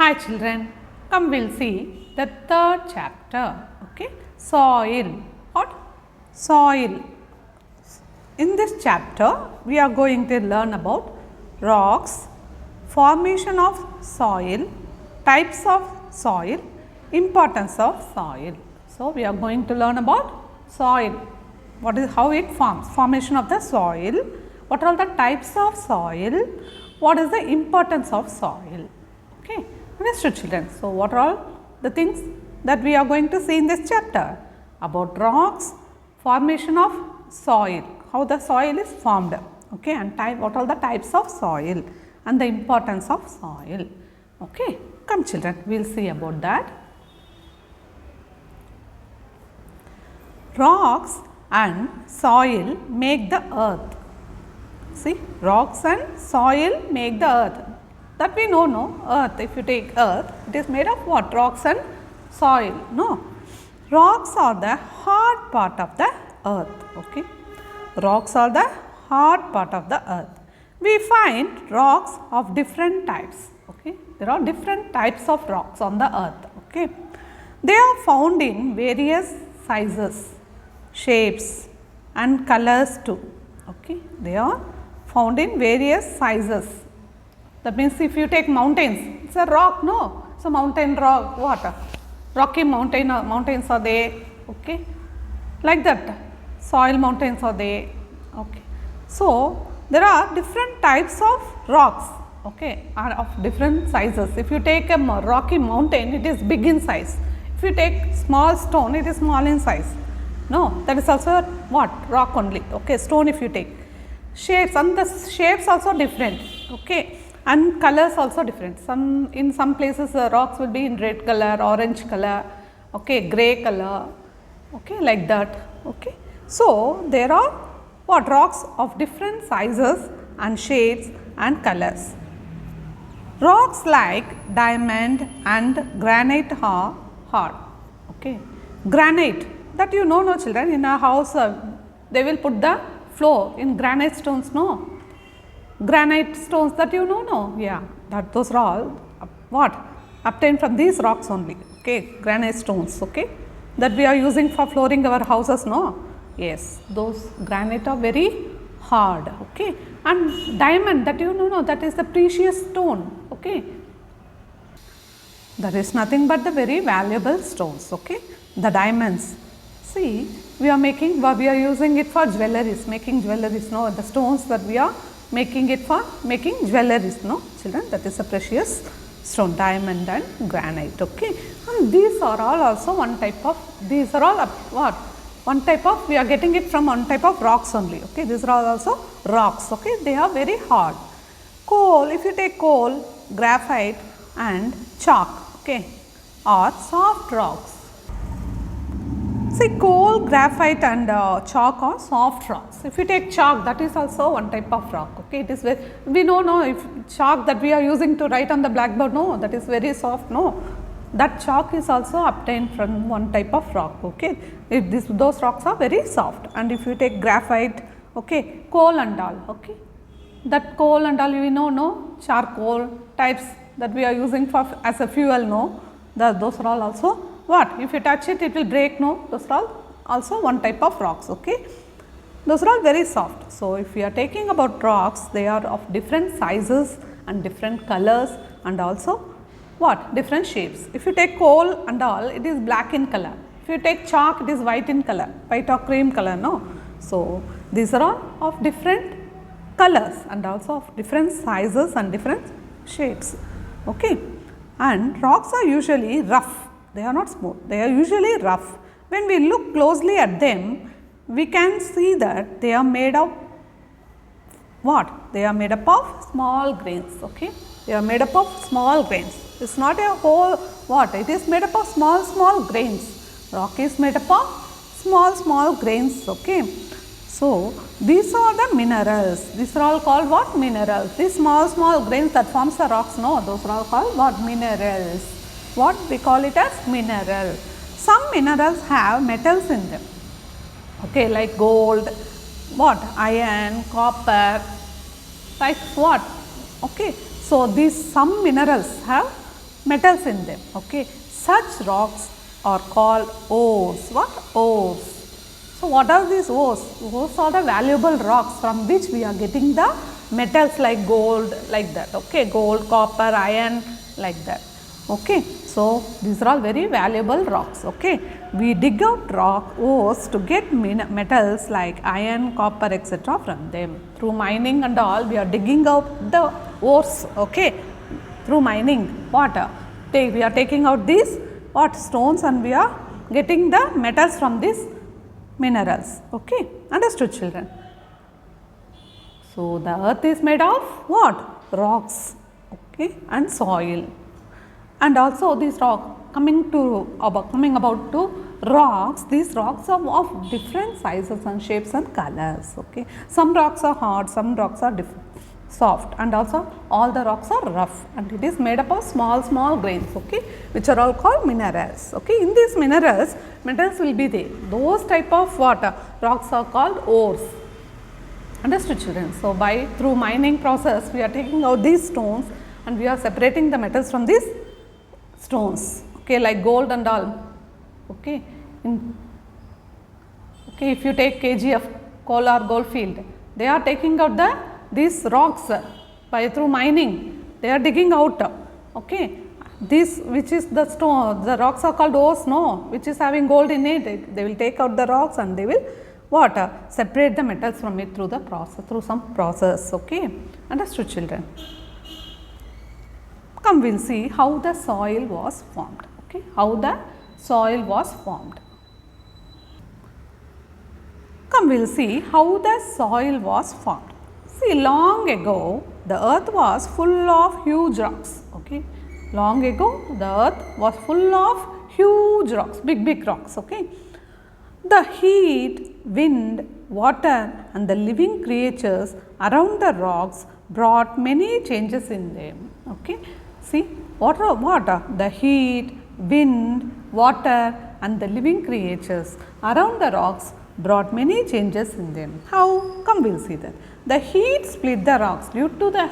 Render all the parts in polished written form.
Hi children, come we'll see the third chapter, okay, soil. What? Soil. In this chapter, we are going to learn about rocks, formation of soil, types of soil, importance of soil. So, we are going to learn about soil, what is how it forms, formation of the soil, what are the types of soil, what is the importance of soil. Okay. Understood children. So, what are all the things that we are going to see in this chapter? About rocks, formation of soil, how the soil is formed, okay, and type, what are the types of soil and the importance of soil. Okay. Come children, we will see about that. Rocks and soil make the earth. See, rocks and soil make the earth. That we know, no, earth, if you take earth, it is made of what? Rocks and soil, no. Rocks are the hard part of the earth, okay. Rocks are the hard part of the earth. We find rocks of different types, okay. There are different types of rocks on the earth, okay. They are found in various sizes, shapes and colors too, okay. They are found in various sizes. That means if you take mountains, it's a rock, no? So, mountain rock, what? Rocky mountain, mountains are there, okay? Like that, soil mountains are there, okay? So, there are different types of rocks, okay, are of different sizes. If you take a rocky mountain, it is big in size. If you take small stone, it is small in size. No, that is also what? Rock only, okay? Stone if you take. Shapes, and the shapes also different, okay? And colors also different. In some places the rocks will be in red color, orange color, okay, grey color, okay, like that, okay. So, there are what? Rocks of different sizes and shapes and colors. Rocks like diamond and granite are hard, okay. Granite, that you know, no children, in a house they will put the floor in granite stones, no. Granite stones, that you know, no, yeah, that those are all what? Obtained from these rocks only, okay, granite stones, okay, that we are using for flooring our houses, no, yes, those granite are very hard, okay, and diamond, that you know, no, that is the precious stone, okay, that is nothing but the very valuable stones, okay, the diamonds. See, we are using it for jewelries, making jewelries, no, the stones that we are making it for making jewelries, no children, that is a precious stone, diamond and granite, okay. And these are all also one type of, these are all what? One type of, we are getting it from one type of rocks only, okay. These are all also rocks, okay, they are very hard. Coal, if you take coal, graphite and chalk, okay, are soft rocks. See, coal, graphite and chalk are soft rocks. If you take chalk, that is also one type of rock, okay. It is very, we know, no, if chalk that we are using to write on the blackboard, no, that is very soft, no. That chalk is also obtained from one type of rock, okay. Those rocks are very soft. And if you take graphite, okay, coal and all, okay. That coal and all, we know, no, charcoal types that we are using for as a fuel, no. Those are all also what? If you touch it, it will break, no, those are all also one type of rocks, okay. Those are all very soft. So, if we are taking about rocks, they are of different sizes and different colors and also what? Different shapes. If you take coal and all, it is black in color. If you take chalk, it is white in color, white or cream color, no. So, these are all of different colors and also of different sizes and different shapes, okay. And rocks are usually rough. They are not smooth, they are usually rough. When we look closely at them, we can see that they are made of what? They are made up of small grains, okay. They are made up of small grains. It is not a whole what? It is made up of small grains. Rock is made up of small grains, okay. So, these are the minerals. These are all called what? Minerals. These small grains that forms the rocks, no, those are all called what? Minerals. What we call it as mineral. Some minerals have metals in them, okay, like gold, what? Iron, copper, like what? Okay. So, these some minerals have metals in them. Okay, such rocks are called ores. What? Ores. So what are these ores? Ores are the valuable rocks from which we are getting the metals like gold, like that. Okay, gold, copper, iron, like that. Okay, so these are all very valuable rocks. Okay, we dig out rock ores to get metals like iron, copper, etc. from them. Through mining and all, we are digging out the ores. Okay, through mining, what? We are taking out these stones and we are getting the metals from these minerals. Okay, understood, children? So the earth is made of what? Rocks, okay, and soil. And also these rocks, coming about to rocks, these rocks are of different sizes and shapes and colors. Okay, some rocks are hard, some rocks are soft, and also all the rocks are rough, and it is made up of small grains, okay, which are all called minerals. Okay, in these minerals, metals will be there. Those type of rocks are called ores. Understood, children? So through mining process, we are taking out these stones and we are separating the metals from these stones. Okay, like gold and all. Okay, if you take kg of coal or gold field, they are taking out these rocks through mining. They are digging out. Okay, this which is the stone, the rocks are called ores, no, which is having gold in it. They will take out the rocks and they will separate the metals from it through the process, through some process. Okay, understood, children? Come, we will see how the soil was formed. Okay, how the soil was formed. Come, we will see how the soil was formed. See, long ago, the earth was full of huge rocks. Okay, long ago, the earth was full of huge rocks, big rocks. Okay, the heat, wind, water, and the living creatures around the rocks brought many changes in them. Okay, see, what the heat, wind, water, and the living creatures around the rocks brought many changes in them. How? Come, we will see that. The heat split the rocks due to the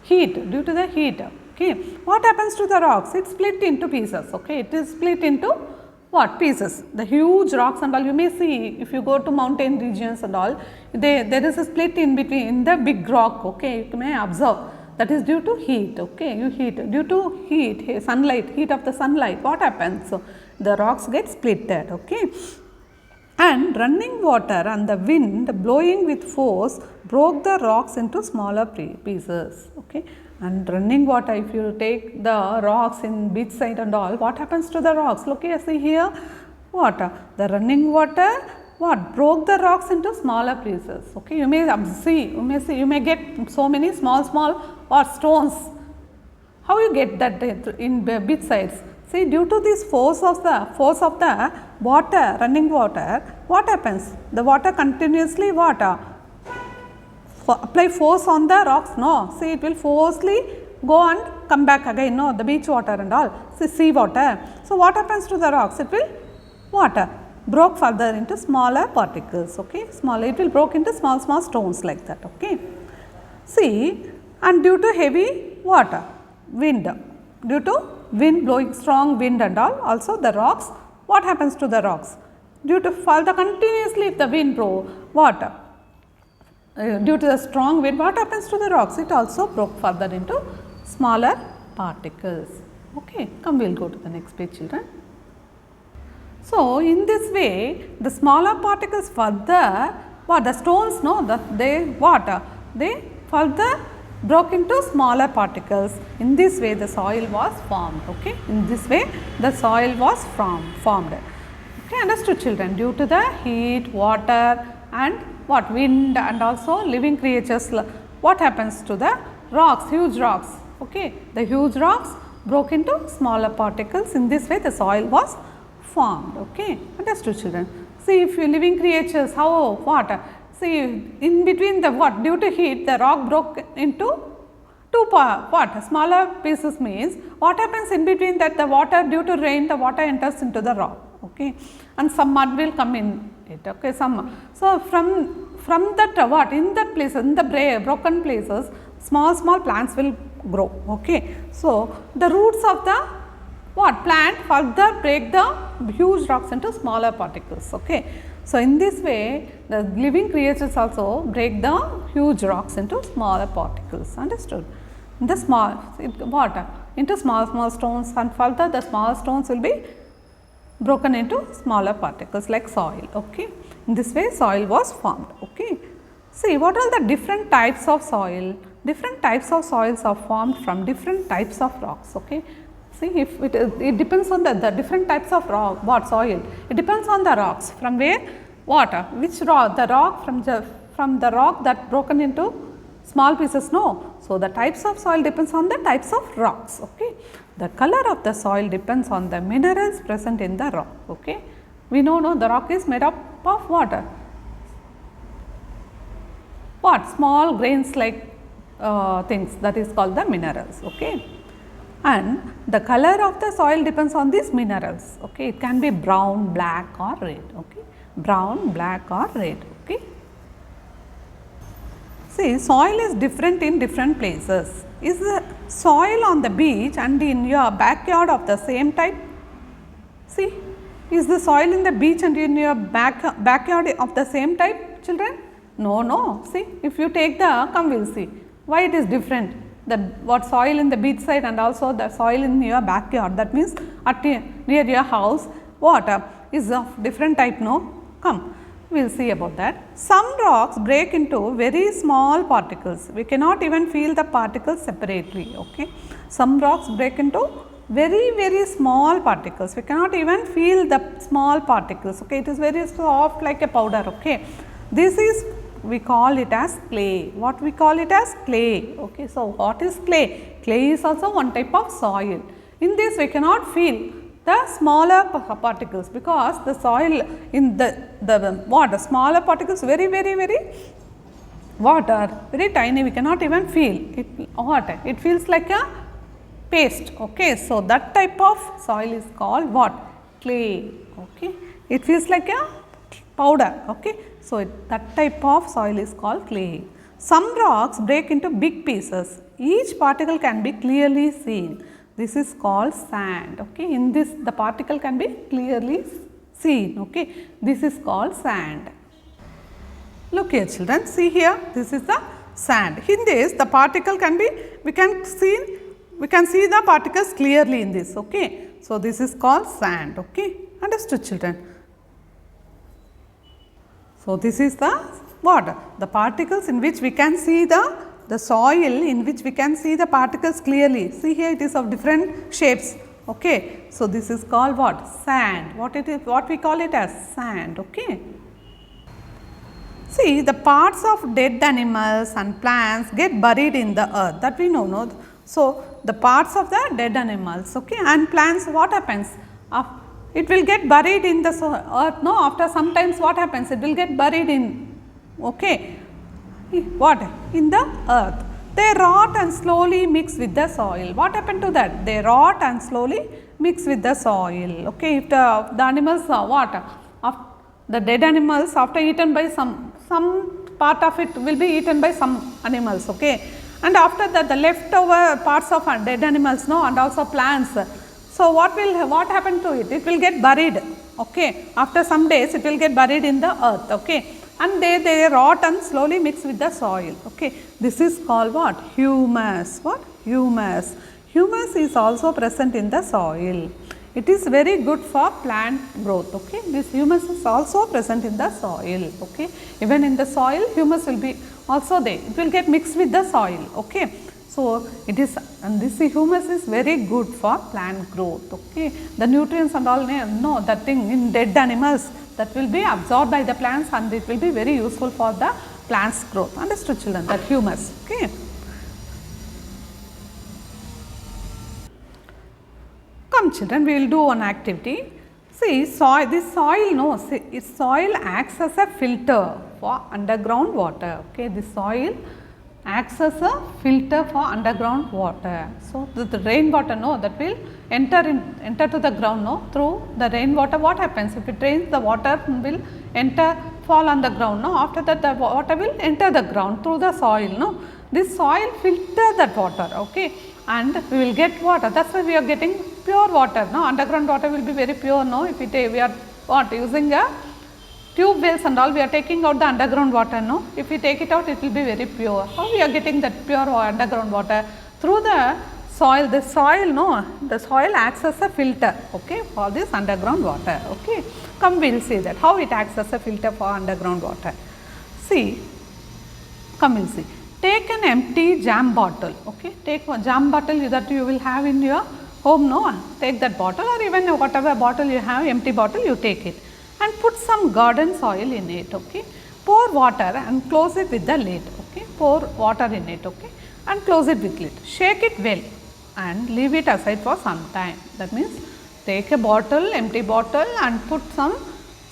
heat, due to the heat. Okay, what happens to the rocks? It split into pieces. Okay, it is split into pieces. The huge rocks and all, you may see if you go to mountain regions and all, there is a split in between in the big rock. Okay, you may observe that is due to heat. Okay, due to heat, sunlight, heat of the sunlight. What happens? So the rocks get splitted. Okay, and running water and the wind blowing with force broke the rocks into smaller pieces. Okay, and running water, if you take the rocks in beach side and all, what happens to the rocks? Look here, see here, the running water broke the rocks into smaller pieces. Okay, you may see, you may get so many small stones. How you get that in beach sides? See, due to this force of the water, running water, what happens? The water continuously apply force on the rocks, no. See, it will forcefully go and come back again, no, the beach water and all, see, sea water. So what happens to the rocks? It will broke further into smaller particles. Okay, it will broke into small stones like that. Okay, see, and due to heavy wind, due to wind blowing, strong wind and all, also the rocks, what happens to the rocks? Due to continuously if the wind blow, due to the strong wind, what happens to the rocks? It also broke further into smaller particles. Okay, come, we will go to the next page, children. So in this way, the smaller particles further, the stones, no, they further broke into smaller particles. In this way, the soil was formed. Okay, in this way, the soil was formed. Okay, understood, children? Due to the heat, water, and wind, and also living creatures, what happens to the rocks? Huge rocks. Okay, the huge rocks broke into smaller particles. In this way, the soil was formed. Okay, understood, children? See, if you living creatures, how see, in between the due to heat, the rock broke into smaller pieces, means what happens in between that? The water, due to rain, the water enters into the rock. Okay, and some mud will come in it. Okay, so from that in that place, in the broken places, small plants will grow. Okay. So, the roots of the what plant further break the huge rocks into smaller particles. Okay. So, in this way the living creatures also break the huge rocks into smaller particles. Understood? The small into small stones, and further the small stones will be broken into smaller particles like soil. Okay. In this way soil was formed. Okay. See, what are the different types of soil? Different types of soils are formed from different types of rocks. Okay. See, if it depends on the different types of rock, what soil, it depends on the rocks, from where, which rock, the rock from the rock that broken into small pieces, no. So, the types of soil depends on the types of rocks. Okay. The color of the soil depends on the minerals present in the rock. Okay. We know, no, the rock is made up of water. Small grains like things, that is called the minerals. Okay. And the color of the soil depends on these minerals. Okay. It can be brown, black or red. Okay. Brown, black or red. Okay. See, soil is different in different places. Is the soil on the beach and in your backyard of the same type? See, is the soil in the beach and in your backyard of the same type, children? No, no. See, if you take the, come we will see why it is different. The what soil in the beach side and also the soil in your backyard, that means at near your house, water is of different type, no? Come, we will see about that. Some rocks break into very small particles. We cannot even feel the particles separately. Okay. Some rocks break into very small particles. We cannot even feel the small particles. Okay. It is very soft like a powder. Okay. This is, we call it as clay. What we call it as clay. Okay. So, what is clay? Clay is also one type of soil. In this we cannot feel the smaller particles, because the soil in the water, smaller particles very very tiny, we cannot even feel it. It feels like a paste. Okay. So, that type of soil is called what? Clay. Okay. It feels like a powder. Okay. So, that type of soil is called clay. Some rocks break into big pieces. Each particle can be clearly seen. This is called sand. Okay. In this the particle can be clearly seen. Okay. This is called sand. Look here children, see here, this is the sand. In this the particle can be, we can see the particles clearly in this. Okay. So, this is called sand. Okay. Understood children? So, this is the what? The particles in which we can see the soil in which we can see the particles clearly. See here, it is of different shapes. Okay. So, this is called what? Sand. What it is? What we call it as sand. Okay. See, the parts of dead animals and plants get buried in the earth, that we know, no? So, the parts of the dead animals, okay, and plants, what happens? It will get buried in the earth, no? After sometimes what happens? It will get buried in, okay, what? In the earth. They rot and slowly mix with the soil. What happened to that? They rot and slowly mix with the soil. Okay. If the animals the dead animals after eaten by some part of it will be eaten by some animals. Okay. And after that the leftover parts of dead animals, no, and also plants. So, what happen to it? It will get buried. Okay. After some days it will get buried in the earth. Okay. And they rot and slowly mix with the soil. Okay. This is called what? Humus. What? Humus. Humus is also present in the soil. It is very good for plant growth. Okay. This humus is also present in the soil. Okay. Even in the soil, humus will be also there. It will get mixed with the soil. Okay. So, it is, and this humus is very good for plant growth. Okay. The nutrients and all, no, that thing in dead animals, that will be absorbed by the plants and it will be very useful for the plants growth. Understood children, that humus. Okay. Come children, we will do one activity. See, this soil, no, see, soil acts as a filter for underground water. Okay. This soil acts as a filter for underground water. So, the rainwater, no, that will enter to the ground, no, through the rainwater. What happens? If it rains, the water will fall on the ground, no, after that the water will enter the ground through the soil, no, This soil filter that water, okay, and we will get water. That's why we are getting pure water. No, underground water will be very pure. No, if we are what using a tube wells and all, we are taking out the underground water. No, if we take it out, it will be very pure. How we are getting that pure underground water? Through the soil. The soil, no, the soil acts as a filter, okay, for this underground water. Okay, come we will see that how it acts as a filter for underground water. See, come we will see. Take an empty jam bottle, okay, take one jam bottle that you will have in your home, no, take that bottle, or even whatever bottle you have, empty bottle, you take it and put some garden soil in it, okay. Pour water and close it with the lid, okay, pour water in it, okay, and close it with lid. Shake it well and leave it aside for some time. That means take a bottle, empty bottle, and put some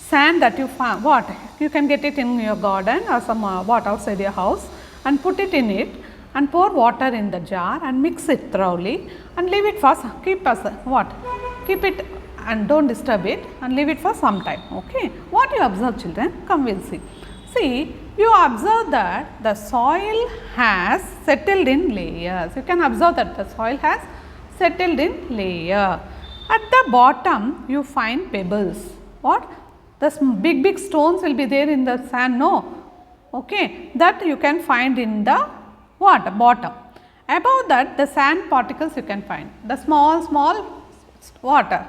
sand that you found, what you can get it in your garden or some what outside your house, and put it in it and pour water in the jar and mix it thoroughly and leave it for keep it and don't disturb it and leave it for some time. Okay, what you observe, children? Come we'll see. See, you observe that the soil has settled in layers. You can observe that the soil has settled in layer. At the bottom you find pebbles. What? The big stones will be there in the sand, no? Okay, that you can find in the what? Bottom. Above that the sand particles you can find. The small water.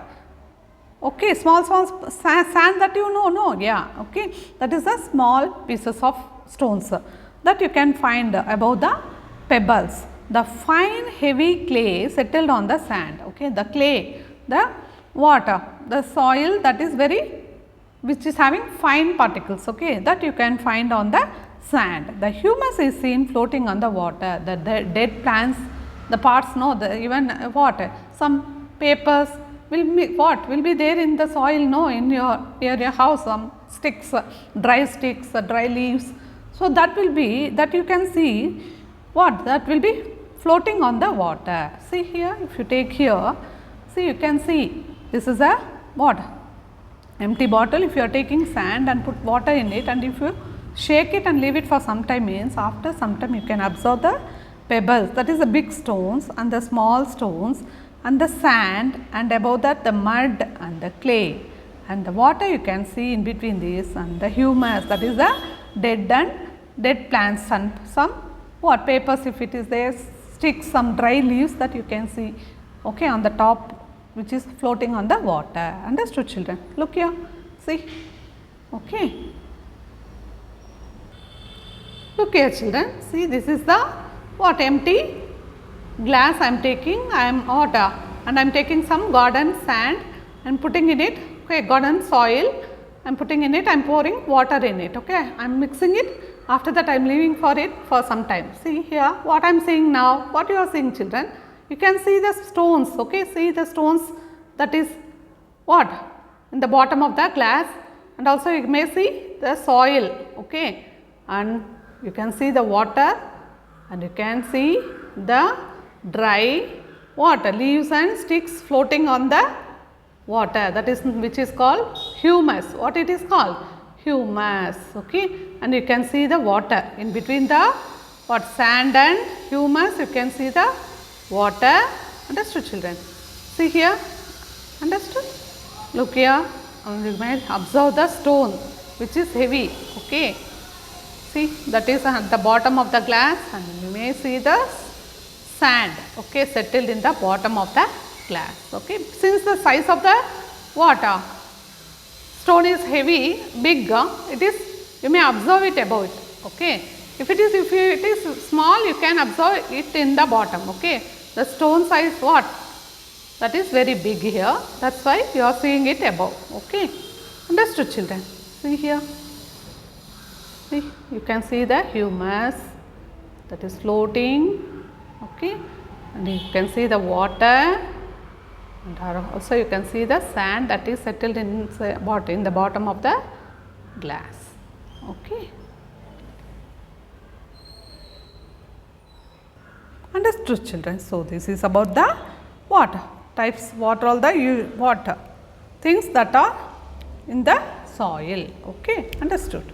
Okay, small sand that you know, no, yeah, okay, that is the small pieces of stones that you can find above the pebbles. The fine heavy clay settled on the sand, okay, the clay, the water, the soil that is which is having fine particles, okay, that you can find on the sand. The humus is seen floating on the water, the dead plants, the parts, no, even what, some papers will be there in the soil, no, in your house, some sticks, dry leaves. So that will be, that you can see what, that will be floating on the water. See here, if you take here, see, you can see this is a what, empty bottle. If you are taking sand and put water in it, and if you shake it and leave it for some time, means after some time you can observe the pebbles, that is the big stones and the small stones and the sand, and above that the mud and the clay, and the water you can see in between these, and the humus, that is the dead plants, and some what, papers if it is there, sticks, some dry leaves that you can see, okay, on the top, which is floating on the water. Understood, children? Look here, see, okay. Look here, children, see, this is the what, empty glass I am taking, I am water, and I am taking some garden sand and putting in it, okay, garden soil, I am putting in it, I am pouring water in it, okay, I am mixing it, after that I am leaving for it for some time. See here, what I am seeing now, what you are seeing, children? You can see the stones, okay, see the stones, that is what, in the bottom of the glass, and also you may see the soil, okay, and you can see the water, and you can see the dry water, leaves and sticks floating on the water, that is, which is called humus. What it is called? Humus, okay, and you can see the water in between the what, sand and humus, you can see the water. Understood, children? See here, understood? Look here, and you may observe the stone which is heavy, okay, see, that is at the bottom of the glass, and you may see the sand, okay, settled in the bottom of the glass, okay. Since the size of the water stone is heavy, big, it is, you may observe it above it, okay. If it is small, you can observe it in the bottom, okay. The stone size what, that is very big here, that is why you are seeing it above, okay. Understood, children? See here, see, you can see the humus that is floating, okay, and you can see the water, and also you can see the sand that is settled in the bottom of the glass, okay. Understood, children? So this is about the what types, what all the what things that are in the soil, okay. Understood.